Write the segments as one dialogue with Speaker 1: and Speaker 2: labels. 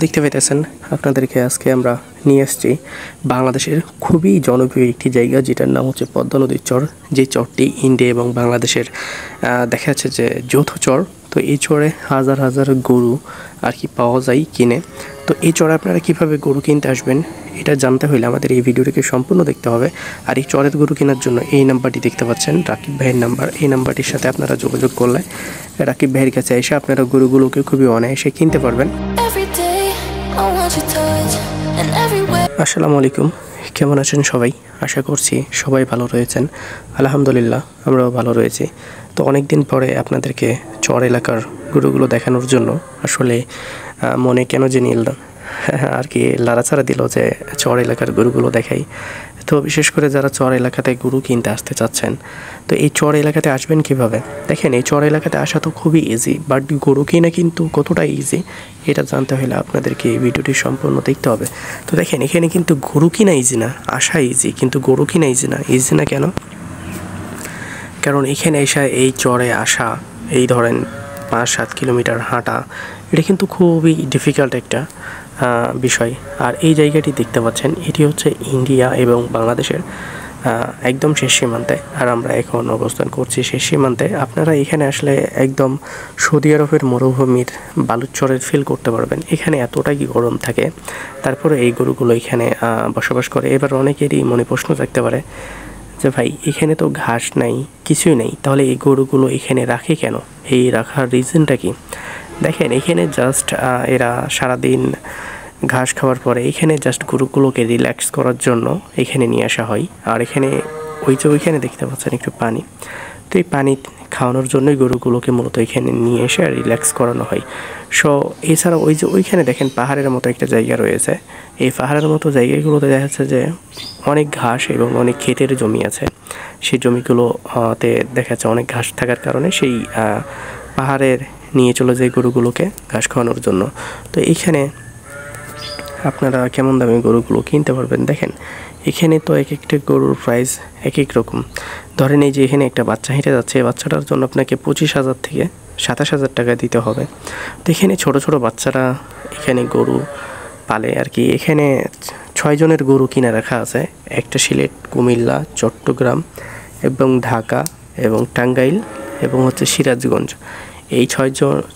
Speaker 1: দেখতে পাইতেছেন আপনাদেরকে আজকে আমরা নিয়ে আসছি বাংলাদেশের খুবই জনপ্রিয় একটি জায়গা, যেটার নাম হচ্ছে পদ্মা নদীর চর। যে চরটি ইন্ডিয়া এবং বাংলাদেশের দেখা যাচ্ছে যে যৌথ চর। তো এই চরে হাজার হাজার গরু আর কি পাওয়া যায় কিনে। তো এই চরে আপনারা কীভাবে গরু কিনতে আসবেন এটা জানতে হলে আমাদের এই ভিডিওটিকে সম্পূর্ণ দেখতে হবে। আর এই চরের গরু কেনার জন্য এই নাম্বারটি দেখতে পাচ্ছেন, রাকিব ভাইয়ের নাম্বার। এই নাম্বারটির সাথে আপনারা যোগাযোগ করলে রাকিব ভাইয়ের কাছে এসে আপনারা গরুগুলোকে খুবই অনায়াসে কিনতে পারবেন। আসসালামু আলাইকুম, কেমন আছেন সবাই? আশা করছি সবাই ভালো রয়েছেন। আলহামদুলিল্লাহ আমরাও ভালো রয়েছি। তো অনেক দিন পরে আপনাদেরকে চর এলাকার গরুগুলো দেখানোর জন্য আসলে মনে কেন জানি আর কি লাড়াচাড়া দিল যে চর এলাকার গরুগুলো দেখাই। তো বিশেষ করে যারা চর এলাকাতে গরু কিনতে আসতে চাচ্ছেন, তো এই চর এলাকাতে আসবেন কিভাবে? দেখেন, এই চর এলাকাতে আসা তো খুবই ইজি, বাট গরু কিনা কিন্তু কতটা ইজি এটা জানতে হলে আপনাদেরকে এই ভিডিওটি সম্পূর্ণ দেখতে হবে। তো দেখেন, এখানে কিন্তু গরু কিনা ইজি না, আসা ইজি, কিন্তু গরু কিনা ইজি না। ইজি না কেন? কারণ এখানে এসে এই চরে আসা, এই ধরেন 5-7 কিলোমিটার হাঁটা, এটা কিন্তু খুবই ডিফিকাল্ট একটা বিষয়। আর এই জায়গাটি দেখতে পাচ্ছেন, এটি হচ্ছে ইন্ডিয়া এবং বাংলাদেশের একদম শেষ সীমান্তে। আর আমরা এখন অবস্থান করছি শেষ সীমান্তে। আপনারা এখানে আসলে একদম সৌদি আরবের মরুভূমির বালুচরের ফিল করতে পারবেন। এখানে এতটাই গরম থাকে, তারপরে এই গরুগুলো এখানে বসবাস করে। এবার অনেকেরই মনে প্রশ্ন থাকতে পারে যে ভাই, এখানে তো ঘাস নাই, কিছুই নেই, তাহলে এই গরুগুলো এখানে রাখে কেন? এই রাখার রিজনটা কি? দেখেন, এখানে জাস্ট এরা সারাদিন ঘাস খাওয়ার পরে এখানে জাস্ট গরুগুলোকে রিল্যাক্স করার জন্য এখানে নিয়ে আসা হয়। আর এখানে ওইখানে দেখতে পাচ্ছেন একটু পানি, তো এই পানি খাওয়ানোর জন্যই গরুগুলোকে মূলত এখানে নিয়ে এসে রিল্যাক্স করানো হয়। সো এছাড়া ওইখানে দেখেন পাহাড়ের মতো একটা জায়গা রয়েছে। এই পাহাড়ের মতো জায়গাগুলোতে দেখা যাচ্ছে যে অনেক ঘাস এবং অনেক ক্ষেতের জমি আছে। সেই জমিগুলোতে দেখা যাচ্ছে অনেক ঘাস থাকার কারণে সেই পাহাড়ের নিয়ে চলে যায় গরুগুলোকে ঘাস খাওয়ানোর জন্য। তো এইখানে আপনারা কেমন দামে গরুগুলো কিনতে পারবেন? দেখেন, এখানে তো এক একটা গরুর প্রাইস এক এক রকম। ধরেন এই যে এখানে একটা বাচ্চা হেঁটে যাচ্ছে, এই বাচ্চাটার জন্য আপনাকে 25,000 থেকে 27,000 টাকা দিতে হবে। তো এখানে ছোটো ছোটো বাচ্চারা এখানে গরু পালে আর কি। এখানে 6 জনের গরু কিনে রাখা আছে। একটা সিলেট, কুমিল্লা, চট্টগ্রাম এবং ঢাকা এবং টাঙ্গাইল এবং হচ্ছে সিরাজগঞ্জ। এই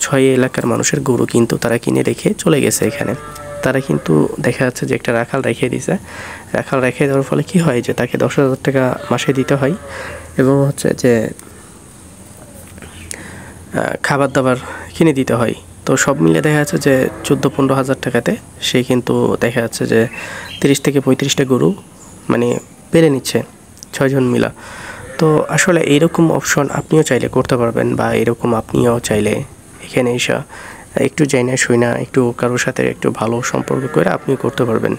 Speaker 1: 6 এলাকার মানুষের গরু কিন্তু তারা কিনে রেখে চলে গেছে এখানে। তারা কিন্তু দেখা যাচ্ছে যে একটা রাখাল রেখে দিয়েছে। রাখাল রেখে দেওয়ার ফলে কি হয় যে তাকে 10,000 টাকা মাসে দিতে হয় এবং হচ্ছে যে খাবার দাবার কিনে দিতে হয়। তো সব মিলে দেখা যাচ্ছে যে 14-15 হাজার টাকাতে সে কিন্তু দেখা যাচ্ছে যে 30 থেকে 35টা গরু মানে পেরে নিচ্ছে 6 জন মিলা। তো আসলে এইরকম অপশন আপনিও চাইলে করতে পারবেন, বা এরকম আপনিও চাইলে এখানে এসে একটু যাইনা শুইনা একটু কারোর সাথে একটু ভালো সম্পর্ক করে আপনি করতে পারবেন।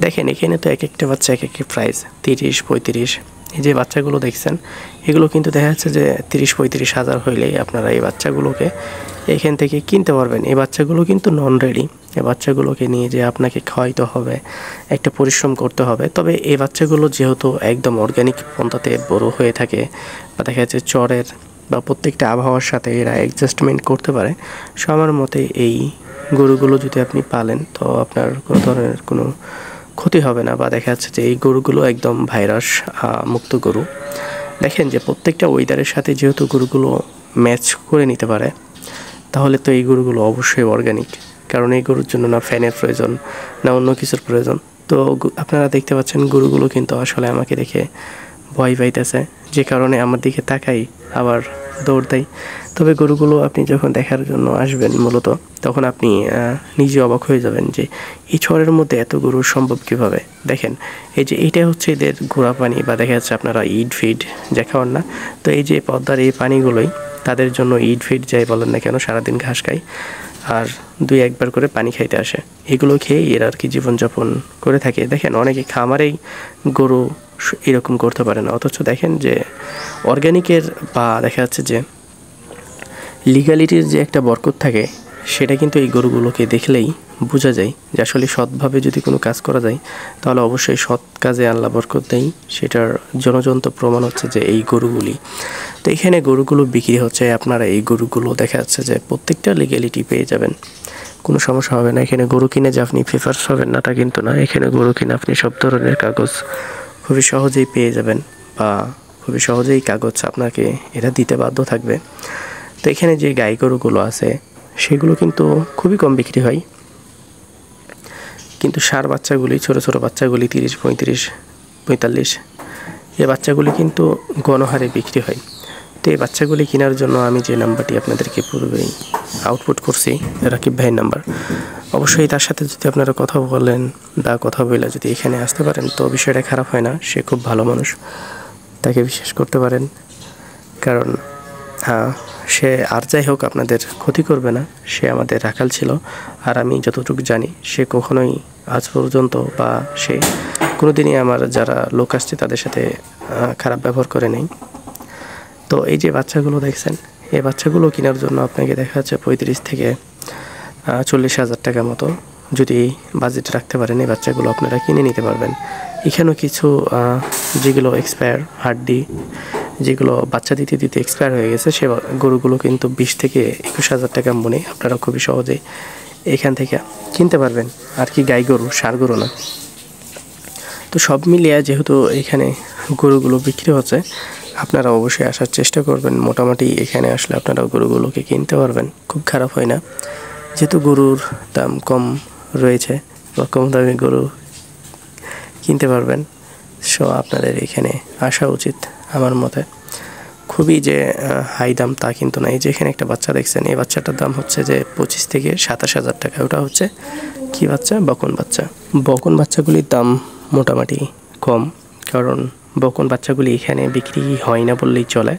Speaker 1: দেখেন, এখানে তো এক একটা বাচ্চা এক একটা প্রাইস 30-35। এই যে বাচ্চাগুলো দেখছেন, এগুলো কিন্তু দেখা যাচ্ছে যে 30-35 হাজার হইলেই আপনারা এই বাচ্চাগুলোকে এখান থেকে কিনতে পারবেন। এই বাচ্চাগুলো কিন্তু নন রেডি। এই বাচ্চাগুলোকে নিয়ে যে আপনাকে খাওয়াইতে হবে, একটা পরিশ্রম করতে হবে। তবে এই বাচ্চাগুলো যেহেতু একদম অর্গানিক পন্থাতে বড় হয়ে থাকে, বা দেখা যাচ্ছে চরের বা প্রত্যেকটা আবহাওয়ার সাথে এরা অ্যাডজাস্টমেন্ট করতে পারে। সো আমার মতে এই গরুগুলো যদি আপনি পালেন, তো আপনার কোনো ধরনের কোনো ক্ষতি হবে না। বা দেখা যাচ্ছে যে এই গরুগুলো একদম ভাইরাস মুক্ত গরু। দেখেন যে প্রত্যেকটা ওয়েদারের সাথে যেহেতু গরুগুলো ম্যাচ করে নিতে পারে, তাহলে তো এই গরুগুলো অবশ্যই অর্গানিক। কারণ এই গরুর জন্য না ফ্যানের প্রয়োজন, না অন্য কিছুর প্রয়োজন। তো আপনারা দেখতে পাচ্ছেন গরুগুলো কিন্তু আসলে আমাকে দেখে ভয় পাইতেছে, যে কারণে আমার দিকে তাকাই আবার দৌড় দেয়। তবে গরুগুলো আপনি যখন দেখার জন্য আসবেন মূলত, তখন আপনি নিজে অবাক হয়ে যাবেন যে এই চরের মধ্যে এত গরু সম্ভব কীভাবে। দেখেন, এই যে এইটা হচ্ছে এদের ঘোড়া পানি, বা দেখা যাচ্ছে আপনারা ইট ফিড যা খাওয়ান না, তো এই যে পদ্মার এই পানিগুলোই তাদের জন্য ইট ফিড যাই বলেন না কেন, সারাদিন ঘাস খায় আর 2-1 বার করে পানি খাইতে আসে। এগুলো খেয়েই এরা আর কি জীবনযাপন করে থাকে। দেখেন, অনেকে খামারেই গরু এরকম করতে পারে না, অথচ দেখেন যে অর্গ্যানিকের বা দেখা যাচ্ছে যে লিগ্যালিটির যে একটা বরকত থাকে, সেটা কিন্তু এই গরুগুলোকে দেখলেই বোঝা যায় যে আসলে সৎভাবে যদি কোনো কাজ করা যায়, তাহলে অবশ্যই সৎ কাজে আল্লাহ বরকত দেয়। সেটার জনজন্ত প্রমাণ হচ্ছে যে এই গরুগুলি। তো এখানে গরুগুলো বিক্রি হচ্ছে, আপনারা এই গরুগুলো দেখা যাচ্ছে যে প্রত্যেকটা লিগ্যালিটি পেয়ে যাবেন। কোনো সমস্যা হবে না। এখানে গরু কিনে যে আপনি পেপারস পাবেন না তা কিন্তু না, এখানে গরু কিনে আপনি সব ধরনের কাগজ খুবই সহজেই পেয়ে যাবেন, বা খুবই সহজেই কাগজ আপনাকে এরা দিতে বাধ্য থাকবে। তো এখানে যে গাই গরুগুলো আছে সেগুলো কিন্তু খুবই কম বিক্রি হয়, কিন্তু ষাঁড় বাচ্চাগুলি, ছোটো ছোটো বাচ্চাগুলি 30, 35, 45 এই বাচ্চাগুলি কিন্তু গণহারে বিক্রি হয়। তো এই বাচ্চাগুলি কেনার জন্য আমি যে নাম্বারটি আপনাদেরকে পূর্বেই আউটপুট করছি, রাকিব ভাইয়ের নাম্বার, অবশ্যই তার সাথে যদি আপনারা কথা বলেন বা কথা বলে যদি এখানে আসতে পারেন তো বিষয়টা খারাপ হয় না। সে খুব ভালো মানুষ, তাকে বিশ্বাস করতে পারেন। কারণ সে আর যাই হোক আপনাদের ক্ষতি করবে না, সে আমাদের রাখাল ছিল। আর আমি যতটুকু জানি সে কখনোই আজ পর্যন্ত বা সে কোনোদিনই আমার যারা লোক আসছে তাদের সাথে খারাপ ব্যবহার করে নেই। তো এই যে বাচ্চাগুলো দেখছেন, এই বাচ্চাগুলো কেনার জন্য আপনাকে দেখা যাচ্ছে 35 থেকে 40,000 টাকা মতো যদি বাজেট রাখতে পারেন, এই বাচ্চাগুলো আপনারা কিনে নিতে পারবেন। এখানেও কিছু যেগুলো এক্সপায়ার হাড্ডি, যেগুলো বাচ্চা দিতে দিতে এক্সপায়ার হয়ে গেছে, সে গরুগুলো কিন্তু 20 থেকে 21,000 টাকা মনে আপনারা খুবই সহজেই এখান থেকে কিনতে পারবেন। আর কি গাই গরু, ষাঁড় গরু না। তো সব মিলিয়ে যেহেতু এখানে গরুগুলো বিক্রি হচ্ছে, আপনারা অবশ্যই আসার চেষ্টা করবেন। মোটামুটি এখানে আসলে আপনারা গরুগুলোকে কিনতে পারবেন, খুব খারাপ হয় না। যেহেতু গরুর দাম কম রয়েছে বা কম দামে গরু কিনতে পারবেন, সো আপনাদের এখানে আসা উচিত আমার মতে। খুবই যে হাই দাম তা কিন্তু না। এই যে এখানে একটা বাচ্চা দেখছেন, এই বাচ্চাটার দাম হচ্ছে যে 25 থেকে 27,000 টাকা। ওটা হচ্ছে কি বাচ্চা? বকন বাচ্চা। বকন বাচ্চাগুলির দাম মোটামুটি কম, কারণ বকন বাচ্চাগুলি এখানে বিক্রি হয় না বললেই চলে।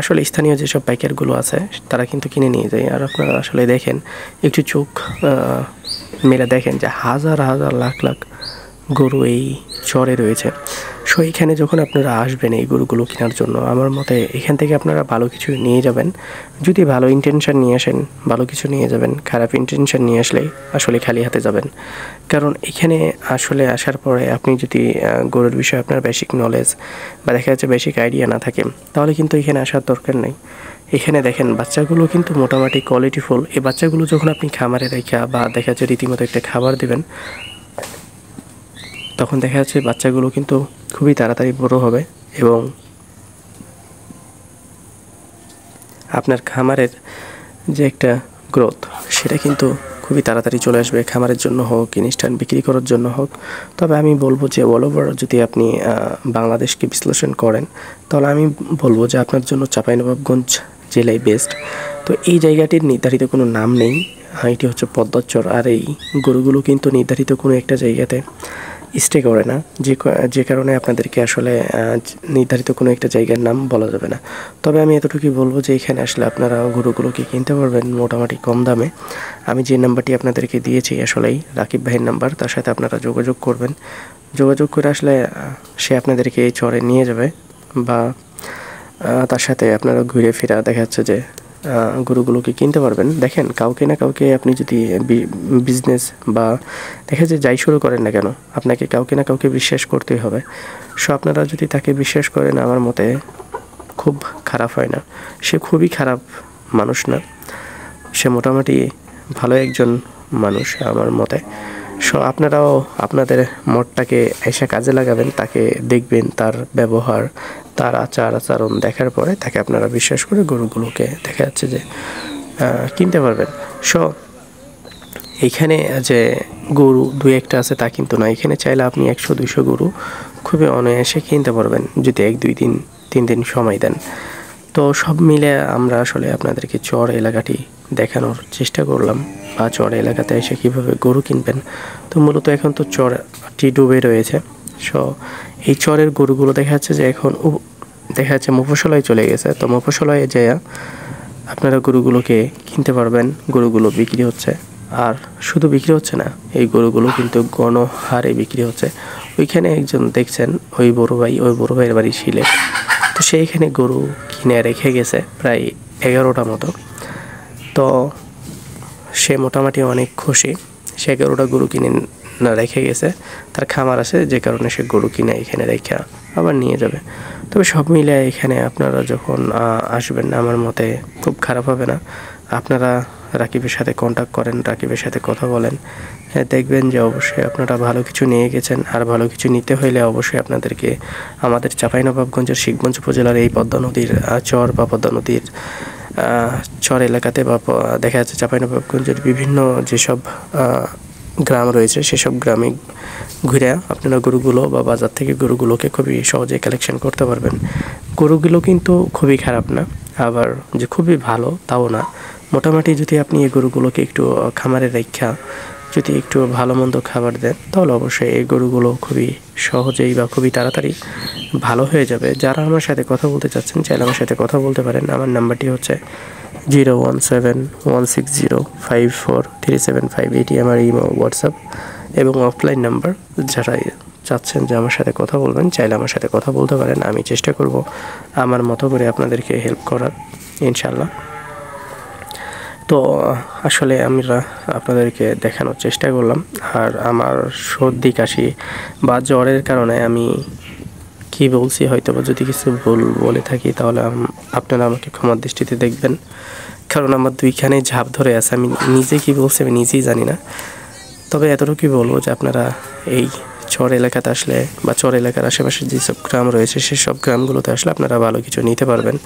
Speaker 1: আসলে স্থানীয় যেসব পাইকারগুলো আছে তারা কিন্তু কিনে নিয়ে যায়। আর আপনারা আসলে দেখেন, একটু চোখ মেলে দেখেন যে হাজার হাজার লাখ লাখ গরু এই চরে রয়েছে। সো এখানে যখন আপনারা আসবেন এই গরুগুলো কেনার জন্য, আমার মতে এখান থেকে আপনারা ভালো কিছু নিয়ে যাবেন। যদি ভালো ইন্টেনশন নিয়ে আসেন, ভালো কিছু নিয়ে যাবেন। খারাপ ইন্টেনশন নিয়ে আসলে আসলে খালি হাতে যাবেন। কারণ এখানে আসলে আসার পরে আপনি যদি গরুর বিষয়ে আপনার বেসিক নলেজ বা দেখা যাচ্ছে বেসিক আইডিয়া না থাকে, তাহলে কিন্তু এখানে আসার দরকার নেই। এখানে দেখেন বাচ্চাগুলো কিন্তু মোটামুটি কোয়ালিটিফুল। এই বাচ্চাগুলো যখন আপনি খামারে রেখে বা দেখা যাচ্ছে রীতিমতো একটা খাবার দেবেন, তখন দেখা যাচ্ছে বাচ্চাগুলো কিন্তু খুবই তাড়াতাড়ি বড় হবে এবং আপনার খামারের যে একটা গ্রোথ সেটা কিন্তু খুবই তাড়াতাড়ি চলে আসবে, খামারের জন্য হোক, ইনস্ট্যান্ট বিক্রি করার জন্য হোক। তবে আমি বলবো যে অল ওভার যদি আপনি বাংলাদেশকে বিশ্লেষণ করেন, তাহলে আমি বলবো যে আপনার জন্য চাঁপাইনবাবগঞ্জ জেলাই বেস্ট। তো এই জায়গাটির নির্ধারিত কোনো নাম নেই, এটি হচ্ছে পদ্মাচর। আর এই গরুগুলো কিন্তু নির্ধারিত কোনো একটা জায়গাতে স্টে করে না, যে কারণে আপনাদেরকে আসলে নির্ধারিত কোনো একটা জায়গার নাম বলা যাবে না। তবে আমি এতটুকুই বলবো যে এখানে আসলে আপনারা গরুগুলোকে কিনতে পারবেন মোটামুটি কম দামে। আমি যে নাম্বারটি আপনাদেরকে দিয়েছি আসলেই রাকিব ভাইয়ের নাম্বার, তার সাথে আপনারা যোগাযোগ করবেন। যোগাযোগ করে আসলে সে আপনাদেরকে এই চরে নিয়ে যাবে, বা তার সাথে আপনারা ঘুরে ফিরে দেখা যাচ্ছে যে গরুগুলোকে কিনতে পারবেন। দেখেন, কাউকে না কাউকে আপনি যদি বিজনেস বা দেখা যায় যাই শুরু করেন না কেন, আপনাকে কাউকে না কাউকে বিশ্বাস করতেই হবে। সো আপনারা যদি তাকে বিশ্বাস করেন, আমার মতে খুব খারাপ হয় না। সে খুবই খারাপ মানুষ না, সে মোটামুটি ভালো একজন মানুষ আমার মতে। সো আপনারাও আপনাদের মতটাকে এসে কাজে লাগাবেন, তাকে দেখবেন, তার ব্যবহার, তার আচরণ দেখার পরে তাকে আপনারা বিশ্বাস করে গরুগুলোকে দেখা যাচ্ছে যে কিনতে পারবেন। সো এইখানে যে গরু দুই একটা আছে তা কিন্তু না, এখানে চাইলে আপনি 100-200 গরু খুবই অনায়াসে কিনতে পারবেন যদি 1-2 দিন 3 দিন সময় দেন। তো সব মিলে আমরা আসলে আপনাদেরকে চর এলাকাটি দেখানোর চেষ্টা করলাম, বা চর এলাকাতে এসে কীভাবে গরু কিনবেন। তো মূলত এখন তো চরটি ডুবে রয়েছে। সো এই চরের গরুগুলো দেখা যাচ্ছে যে এখন দেখা যাচ্ছে মফস্বলায় চলে গেছে। তো মফস্বলায় যেয়ে আপনারা গরুগুলোকে কিনতে পারবেন। গরুগুলো বিক্রি হচ্ছে, আর শুধু বিক্রি হচ্ছে না, এই গরুগুলো কিন্তু গণহারে বিক্রি হচ্ছে। ওইখানে একজন দেখছেন, ওই বড় ভাইয়ের বাড়ি সিলেট। তো সেইখানে গরু কিনে রেখে গেছে প্রায় 11টা মতো। তো সে মোটামুটি অনেক খুশি। সে 11টা গরু কিনে না রেখে গেছে, তার খামার আছে, যে কারণে সে গরু কিনে এখানে রেখে আবার নিয়ে যাবে। তবে সব মিলে এখানে আপনারা যখন আসবেন, আমার মতে খুব খারাপ হবে না। আপনারা রাকিবের সাথে কন্ট্যাক্ট করেন, রাকিবের সাথে কথা বলেন, দেখবেন যে অবশ্যই আপনারা ভালো কিছু নিয়ে গেছেন। আর ভালো কিছু নিতে হইলে অবশ্যই আপনাদেরকে আমাদের চাঁপাইনবাবগঞ্জের শিখগঞ্জ উপজেলার এই পদ্মা নদীর চর বা পদ্মা নদীর চর এলাকাতে বা দেখা যাচ্ছে চাঁপাইনবাবগঞ্জের বিভিন্ন যেসব গ্রাম রয়েছে সেসব গ্রামে ঘুরে আপনারা গরুগুলো বা বাজার থেকে গরুগুলোকে খুবই সহজে কালেকশন করতে পারবেন। গরুগুলো কিন্তু খুবই খারাপ না, আবার যে খুবই ভালো তাও না। মোটামুটি যদি আপনি এই গরুগুলোকে একটু খামারে রেখা যদি একটু ভালো মন্দ খাবার দেন তাহলে অবশ্যই এই গরুগুলো খুবই সহজেই বা খুবই তাড়াতাড়ি ভালো হয়ে যাবে। যারা আমার সাথে কথা বলতে চাচ্ছেন চাইলে আমার সাথে কথা বলতে পারেন। আমার নাম্বারটি হচ্ছে 01716054375। এটি আমার ইমো, হোয়াটসঅ্যাপ এবং অফলাইন নাম্বার। যারা চাচ্ছেন যে আমার সাথে কথা বলবেন চাইলে আমার সাথে কথা বলতে পারেন। আমি চেষ্টা করব আমার মতো করে আপনাদেরকে হেল্প করার, ইনশাল্লাহ। তো আসলে আমরা আপনাদেরকে দেখানোর চেষ্টা করলাম। আর আমার সর্দি কাশি বা জ্বরের কারণে আমি কি বলছি হয়তো বা যদি কিছু ভুল বলে থাকি তাহলে আপনারা আমাকে ক্ষমার দৃষ্টিতে দেখবেন, কারণ আমার দুইখানে ঝাঁপ ধরে আছে। আমি নিজে কি বলছি আমি নিজেই জানি না। তবে এতটুকুই বলবো যে আপনারা এই চর এলাকাতে আসলে বা চর এলাকার আশেপাশে যেসব গ্রাম রয়েছে সেসব গ্রামগুলোতে আসলে আপনারা ভালো কিছু নিতে পারবেন,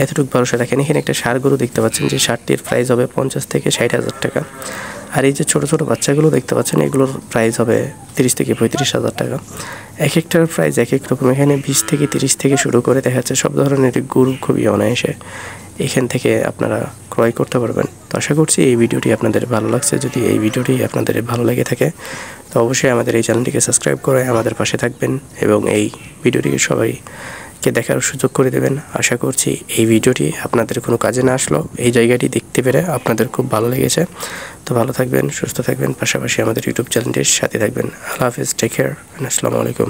Speaker 1: এতটুকু ভরসা রাখেন। এখানে একটা ষাঁড় গরু দেখতে পাচ্ছেন যে ষাঁড়টির প্রাইস হবে 50 থেকে 60,000 টাকা। আর এই যে ছোটো ছোটো বাচ্চাগুলো দেখতে পাচ্ছেন এগুলোর প্রাইস হবে 30 থেকে 35,000 টাকা। এক একটার প্রাইস এক এক রকম। এখানে 20 থেকে 30 থেকে শুরু করে দেখা যাচ্ছে সব ধরনের গরু খুবই অনায়াসে এখান থেকে আপনারা ক্রয় করতে পারবেন। তো আশা করছি এই ভিডিওটি আপনাদের ভালো লাগছে। যদি এই ভিডিওটি আপনাদের ভালো লেগে থাকে তো অবশ্যই আমাদের এই চ্যানেলটিকে সাবস্ক্রাইব করে আমাদের পাশে থাকবেন এবং এই ভিডিওটিকে সবাইকে দেখার সুযোগ করে দেবেন। আশা করছি এই ভিডিওটি আপনাদের কোনো কাজে না আসলেও এই জায়গাটি দেখতে পেরে আপনাদের খুব ভালো লেগেছে। তো ভালো থাকবেন, সুস্থ থাকবেন, পাশাপাশি আমাদের ইউটিউব চ্যানেলটির সাথে থাকবেন। আল্লাহ হাফেজ, টেক কেয়ার, আসসালামু আলাইকুম।